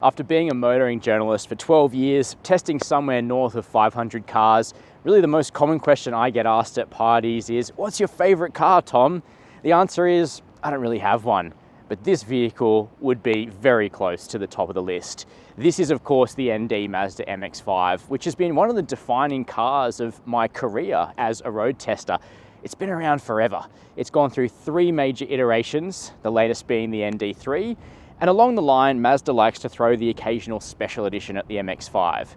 After being a motoring journalist for 12 years, testing somewhere north of 500 cars, really the most common question I get asked at parties is, what's your favorite car, Tom? The answer is, I don't really have one, but this vehicle would be very close to the top of the list. This is of course the ND Mazda MX-5, which has been one of the defining cars of my career as a road tester. It's been around forever. It's gone through 3 major iterations, the latest being the ND3, and along the line, Mazda likes to throw the occasional special edition at the MX-5.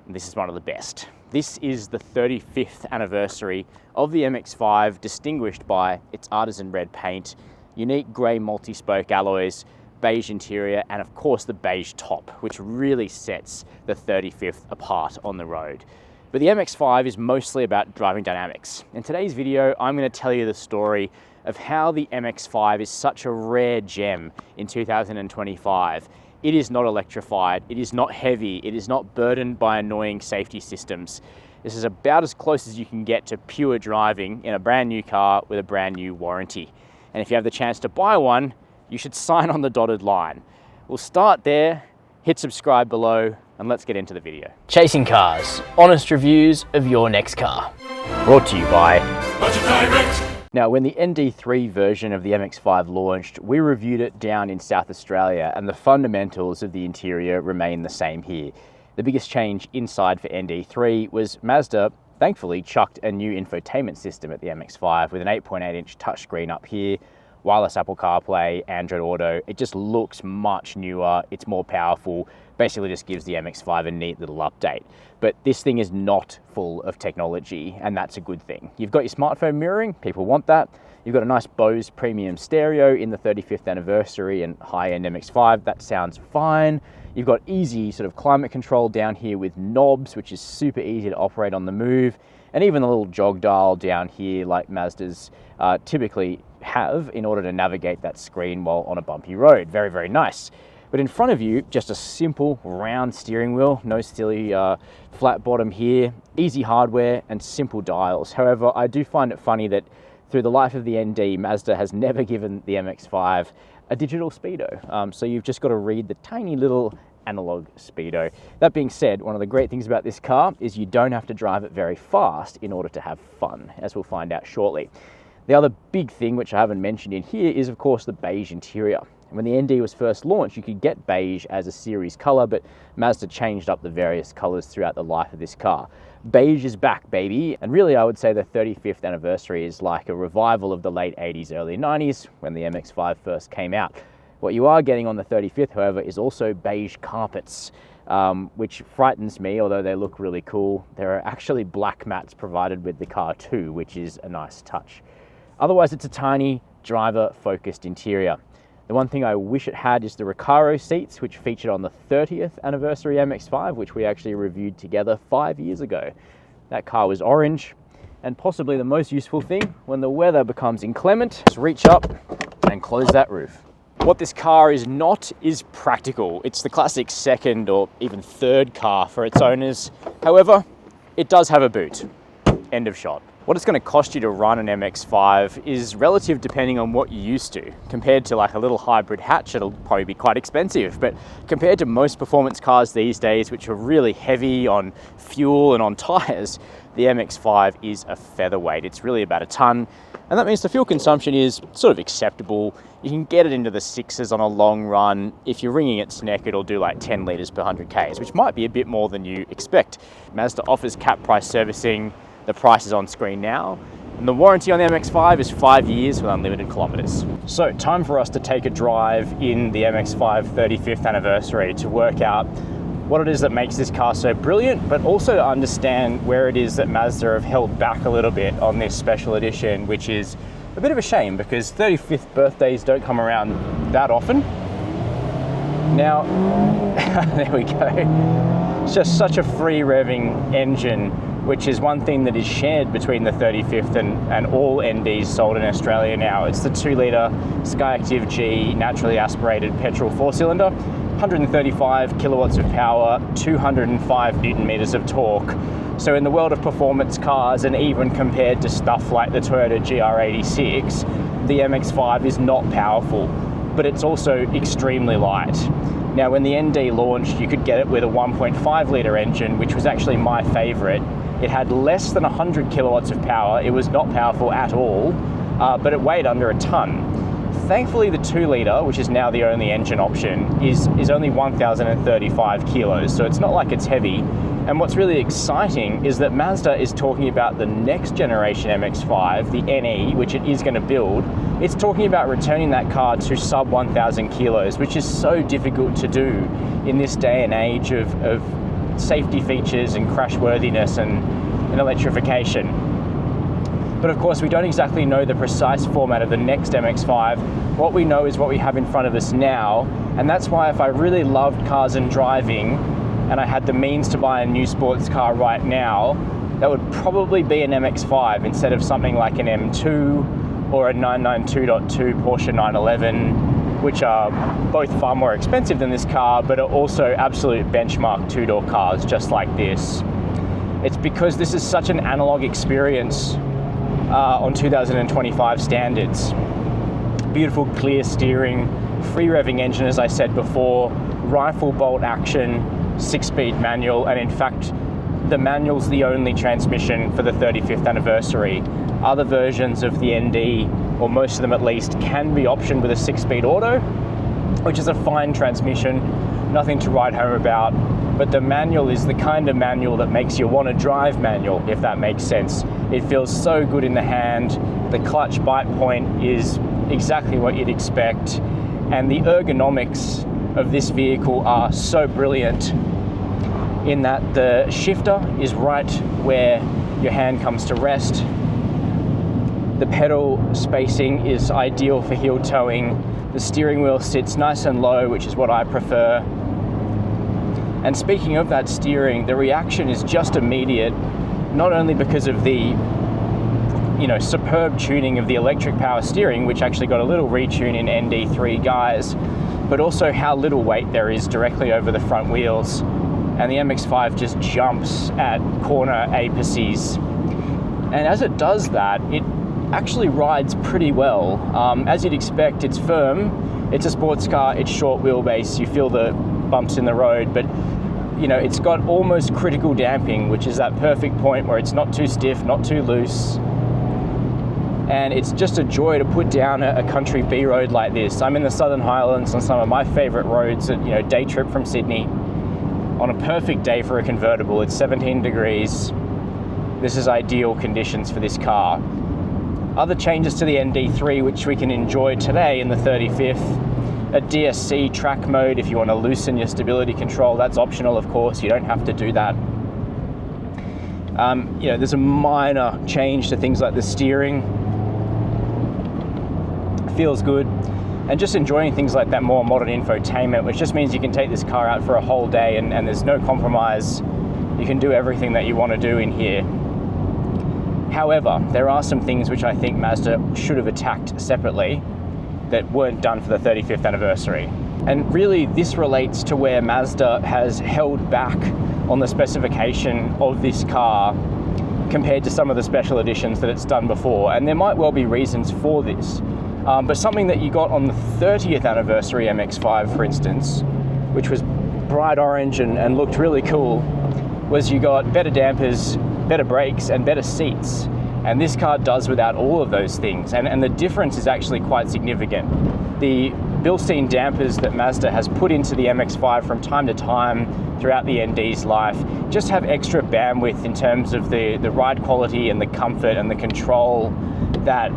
And this is one of the best. This is the 35th anniversary of the MX-5, distinguished by its artisan red paint, unique grey multi-spoke alloys, beige interior, and of course the beige top, which really sets the 35th apart on the road. But the MX-5 is mostly about driving dynamics. In today's video, I'm going to tell you the story of how the MX-5 is such a rare gem in 2025. It is not electrified, it is not heavy, it is not burdened by annoying safety systems. This is about as close as you can get to pure driving in a brand new car with a brand new warranty. And if you have the chance to buy one, you should sign on the dotted line. We'll start there, hit subscribe below, and let's get into the video. Chasing cars, honest reviews of your next car. Brought to you by Budget Direct. Now, when the ND3 version of the MX-5 launched, we reviewed it down in South Australia, and the fundamentals of the interior remain the same here. The biggest change inside for ND3 was Mazda thankfully chucked a new infotainment system at the MX-5 with an 8.8-inch touchscreen up here, wireless Apple CarPlay, Android Auto. It just looks much newer, it's more powerful, basically just gives the MX-5 a neat little update. But this thing is not full of technology, and that's a good thing. You've got your smartphone mirroring, people want that. You've got a nice Bose premium stereo in the 35th anniversary and high-end MX-5, that sounds fine. You've got easy sort of climate control down here with knobs, which is super easy to operate on the move, and even a little jog dial down here like Mazdas typically have in order to navigate that screen while on a bumpy road. Very, very nice. But in front of you, just a simple round steering wheel, no silly flat bottom here, easy hardware and simple dials. However, I do find it funny that through the life of the ND, Mazda has never given the MX-5 a digital speedo. So you've just got to read the tiny little analog speedo. That being said, one of the great things about this car is you don't have to drive it very fast in order to have fun, as we'll find out shortly. The other big thing, which I haven't mentioned in here, is of course the beige interior. When the ND was first launched, you could get beige as a series color, but Mazda changed up the various colors throughout the life of this car. Beige is back, baby. And really, I would say the 35th anniversary is like a revival of the late 80s, early 90s, when the MX-5 first came out. What you are getting on the 35th, however, is also beige carpets, which frightens me, although they look really cool. There are actually black mats provided with the car too, which is a nice touch. Otherwise, it's a tiny, driver-focused interior. The one thing I wish it had is the Recaro seats, which featured on the 30th anniversary MX-5, which we actually reviewed together 5 years ago. That car was orange, and possibly the most useful thing, when the weather becomes inclement, just reach up and close that roof. What this car is not is practical. It's the classic second or even third car for its owners. However, it does have a boot. End of shot. What it's going to cost you to run an MX-5 is relative depending on what you're used to. Compared to like a little hybrid hatch, it'll probably be quite expensive, but compared to most performance cars these days, which are really heavy on fuel and on tires, the MX-5 is a featherweight. It's really about a ton, and that means the fuel consumption is sort of acceptable. You can get it into the 6s on a long run. If you're wringing its neck, it'll do like 10 litres per 100 Ks, which might be a bit more than you expect. Mazda offers cap price servicing. The price is on screen now, and the warranty on the MX-5 is 5 years with unlimited kilometers. So time for us to take a drive in the MX-5 35th anniversary to work out what it is that makes this car so brilliant, but also to understand where it is that Mazda have held back a little bit on this special edition, which is a bit of a shame because 35th birthdays don't come around that often. Now, there we go. It's just such a free revving engine, which is one thing that is shared between the 35th and all NDs sold in Australia now. It's the 2-litre Skyactiv G naturally aspirated petrol 4-cylinder, 135 kilowatts of power, 205 Newton meters of torque. So in the world of performance cars, and even compared to stuff like the Toyota GR86, the MX-5 is not powerful, but it's also extremely light. Now, when the ND launched, you could get it with a 1.5 litre engine, which was actually my favourite. It had less than 100 kilowatts of power. It was not powerful at all, but it weighed under a tonne. Thankfully, the 2 litre, which is now the only engine option, is only 1,035 kilos, so it's not like it's heavy. And what's really exciting is that Mazda is talking about the next generation MX-5, the NE, which it is going to build. It's talking about returning that car to sub 1,000 kilos, which is so difficult to do in this day and age of safety features and crashworthiness and electrification. But of course, we don't exactly know the precise format of the next MX-5. What we know is what we have in front of us now, and that's why if I really loved cars and driving, and I had the means to buy a new sports car right now, that would probably be an MX-5 instead of something like an M2 or a 992.2 Porsche 911, which are both far more expensive than this car, but are also absolute benchmark two-door cars just like this. It's because this is such an analog experience on 2025 standards. Beautiful clear steering, free revving engine, as I said before, rifle bolt action, 6-speed manual, and in fact the manual's the only transmission for the 35th anniversary. Other versions of the ND, or most of them at least, can be optioned with a 6-speed auto, which is a fine transmission, nothing to write home about, but the manual is the kind of manual that makes you want to drive manual, if that makes sense. It feels so good in the hand, the clutch bite point is exactly what you'd expect, and the ergonomics of this vehicle are so brilliant in that the shifter is right where your hand comes to rest. The pedal spacing is ideal for heel towing. The steering wheel sits nice and low, which is what I prefer. And speaking of that steering, the reaction is just immediate, not only because of the superb tuning of the electric power steering, which actually got a little retune in ND3 guise, but also how little weight there is directly over the front wheels. And the MX-5 just jumps at corner apices. And as it does that, it actually rides pretty well. As you'd expect, it's firm, it's a sports car, it's short wheelbase, you feel the bumps in the road, but it's got almost critical damping, which is that perfect point where it's not too stiff, not too loose. And it's just a joy to put down a country B road like this. I'm in the Southern Highlands on some of my favorite roads, day trip from Sydney. On a perfect day for a convertible, it's 17 degrees. This is ideal conditions for this car. Other changes to the ND3, which we can enjoy today in the 35th, a DSC track mode if you want to loosen your stability control. That's optional, of course, you don't have to do that. There's a minor change to things like the steering. Feels good. And just enjoying things like that more modern infotainment, which just means you can take this car out for a whole day and there's no compromise. You can do everything that you want to do in here. However, there are some things which I think Mazda should have attacked separately that weren't done for the 35th anniversary. And really, this relates to where Mazda has held back on the specification of this car compared to some of the special editions that it's done before. And there might well be reasons for this. But something that you got on the 30th anniversary MX-5, for instance, which was bright orange and looked really cool, was you got better dampers, better brakes, and better seats. And this car does without all of those things. And the difference is actually quite significant. The Bilstein dampers that Mazda has put into the MX-5 from time to time throughout the ND's life just have extra bandwidth in terms of the ride quality and the comfort and the control that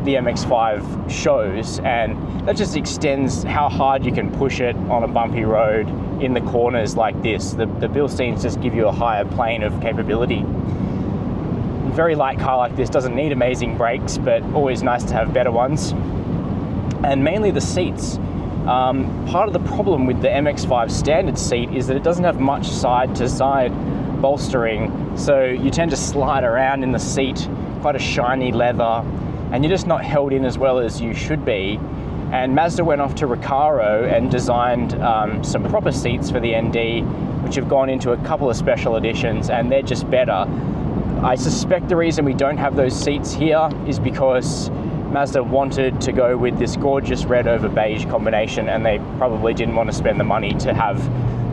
the MX-5 shows, and that just extends how hard you can push it on a bumpy road in the corners like this. The Bilsteins just give you a higher plane of capability. A very light car like this doesn't need amazing brakes, but always nice to have better ones. And mainly the seats. Part of the problem with the MX-5 standard seat is that it doesn't have much side-to-side bolstering, so you tend to slide around in the seat, quite a shiny leather, and you're just not held in as well as you should be. And Mazda went off to Recaro and designed some proper seats for the ND, which have gone into a couple of special editions, and they're just better. I suspect the reason we don't have those seats here is because Mazda wanted to go with this gorgeous red over beige combination, and they probably didn't want to spend the money to have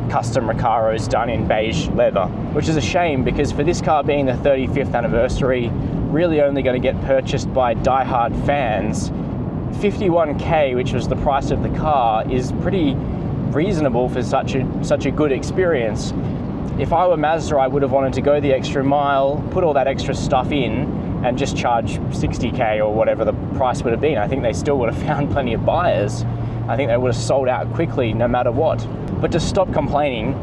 custom Recaros done in beige leather, which is a shame because for this car being the 35th anniversary, really only going to get purchased by die-hard fans, 51K, which was the price of the car, is pretty reasonable for such a good experience. If I were Mazda, I would have wanted to go the extra mile, put all that extra stuff in, and just charge 60K or whatever the price would have been. I think they still would have found plenty of buyers. I think they would have sold out quickly no matter what. But to stop complaining,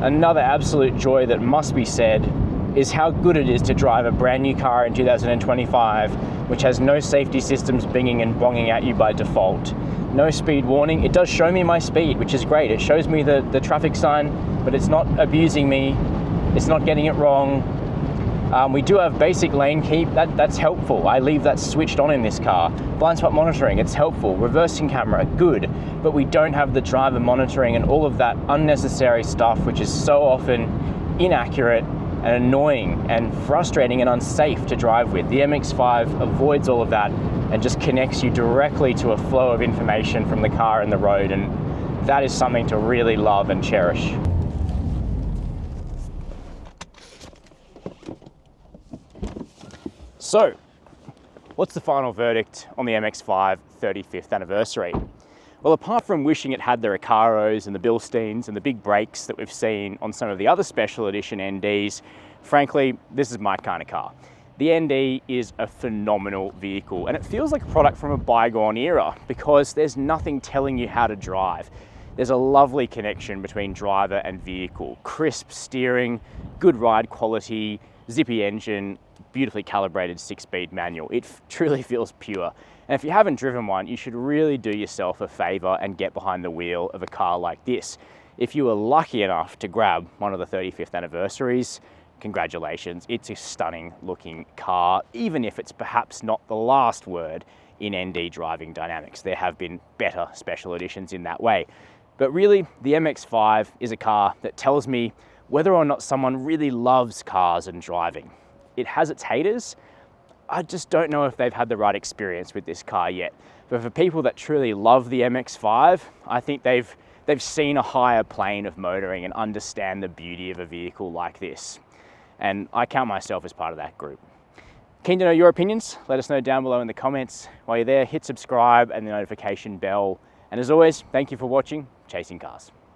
another absolute joy that must be said is how good it is to drive a brand new car in 2025, which has no safety systems binging and bonging at you by default. No speed warning. It does show me my speed, which is great. It shows me the traffic sign, but it's not abusing me. It's not getting it wrong. We do have basic lane keep. That's helpful. I leave that switched on in this car. Blind spot monitoring, it's helpful. Reversing camera, good. But we don't have the driver monitoring and all of that unnecessary stuff, which is so often inaccurate and annoying and frustrating and unsafe to drive with. The MX-5 avoids all of that and just connects you directly to a flow of information from the car and the road, and that is something to really love and cherish. So, what's the final verdict on the MX-5 35th anniversary? Well, apart from wishing it had the Recaros and the Bilsteins and the big brakes that we've seen on some of the other special edition NDs, frankly, this is my kind of car. The ND is a phenomenal vehicle, and it feels like a product from a bygone era because there's nothing telling you how to drive. There's a lovely connection between driver and vehicle. Crisp steering, good ride quality, zippy engine, beautifully calibrated 6-speed manual. It truly feels pure. And if you haven't driven one, you should really do yourself a favor and get behind the wheel of a car like this. If you were lucky enough to grab one of the 35th anniversaries, congratulations. It's a stunning looking car, even if it's perhaps not the last word in ND driving dynamics. There have been better special editions in that way. But really, the MX-5 is a car that tells me whether or not someone really loves cars and driving. It has its haters. I just don't know if they've had the right experience with this car yet. But for people that truly love the MX-5, I think they've seen a higher plane of motoring and understand the beauty of a vehicle like this. And I count myself as part of that group. Keen to know your opinions? Let us know down below in the comments. While you're there, hit subscribe and the notification bell. And as always, thank you for watching Chasing Cars.